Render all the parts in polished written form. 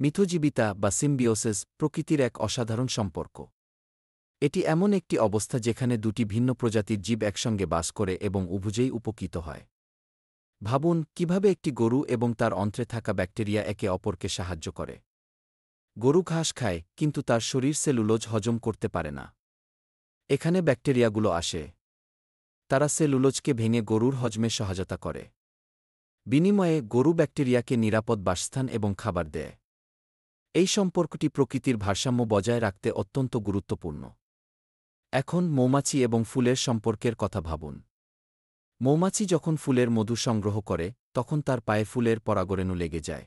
মিথজীবিতা বা সিম্বিওসিস প্রকৃতির এক অসাধারণ সম্পর্ক। এটি এমন একটি অবস্থা যেখানে দুটি ভিন্ন প্রজাতির জীব একসঙ্গে বাস করে এবং উভয়েই উপকৃত হয়। ভাবুন কিভাবে একটি গরু এবং তার অন্ত্রে থাকা ব্যাকটেরিয়া একে অপরকে সাহায্য করে। গরু ঘাস খায় কিন্তু তার শরীর সেলুলোজ হজম করতে পারে না। এখানে ব্যাকটেরিয়াগুলো আসে। তারা সেলুলোজকে ভেঙে গরুর হজমে সহায়তা করে। বিনিময়ে গরু ব্যাকটেরিয়াকে নিরাপদ বাসস্থান এবং খাবার দেয়। এই সম্পর্কটি প্রকৃতির ভারসাম্য বজায় রাখতে অত্যন্ত গুরুত্বপূর্ণ। এখন মৌমাছি এবং ফুলের সম্পর্কের কথা ভাবুন। মৌমাছি যখন ফুলের মধু সংগ্রহ করে তখন তার পায়ে ফুলের পরাগরেণু লেগে যায়।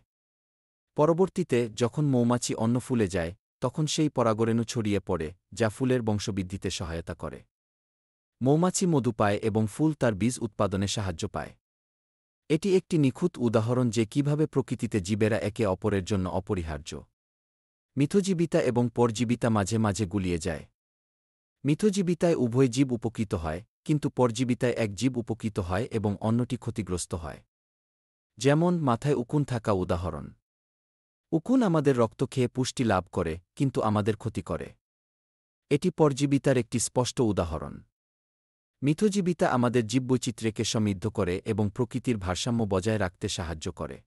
পরবর্তীতে যখন মৌমাছি অন্য ফুলে যায় তখন সেই পরাগরেণু ছড়িয়ে পড়ে, যা ফুলের বংশবৃদ্ধিতে সহায়তা করে। মৌমাছি মধু পায় এবং ফুল তার বীজ উৎপাদনে সাহায্য পায়। এটি একটি নিখুঁত উদাহরণ যে কিভাবে প্রকৃতিতে জীবেরা একে অপরের জন্য অপরিহার্য। মিথজীবিতা এবং পরজীবিতা মাঝে মাঝে গুলিয়ে যায়। মিথজীবিতায় উভয় জীব উপকৃত হয়, কিন্তু পরজীবিতায় এক জীব উপকৃত হয় এবং অন্যটি ক্ষতিগ্রস্ত হয়। যেমন মাথায় উকুন থাকা উদাহরণ। উকুন আমাদের রক্ত খেয়ে পুষ্টি লাভ করে কিন্তু আমাদের ক্ষতি করে। এটি পরজীবিতার একটি স্পষ্ট উদাহরণ। মিথজীবিতা আমাদের জীববৈচিত্র্যকে সমৃদ্ধ করে এবং প্রকৃতির ভারসাম্য বজায় রাখতে সাহায্য করে।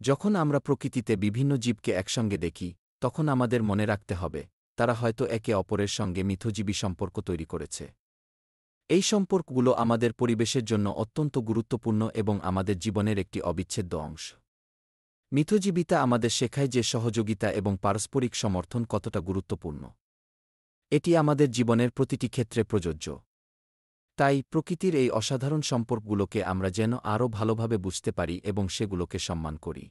যখন আমরা প্রকৃতিতে বিভিন্ন জীবকে একসঙ্গে দেখি তখন আমাদের মনে রাখতে হবে তারা হয়তো একে অপরের সঙ্গে মিথজীবী সম্পর্ক তৈরি করেছে। এই সম্পর্কগুলো আমাদের পরিবেশের জন্য অত্যন্ত গুরুত্বপূর্ণ এবং আমাদের জীবনের একটি অবিচ্ছেদ্য অংশ। মিথজীবিতা আমাদের শেখায় যে সহযোগিতা এবং পারস্পরিক সমর্থন কতটা গুরুত্বপূর্ণ। এটি আমাদের জীবনের প্রতিটি ক্ষেত্রে প্রযোজ্য। তাই প্রকৃতির এই অসাধারণ সম্পর্কগুলোকে আমরা যেন আরও ভালোভাবে বুঝতে পারি এবং সেগুলোকে সম্মান করি।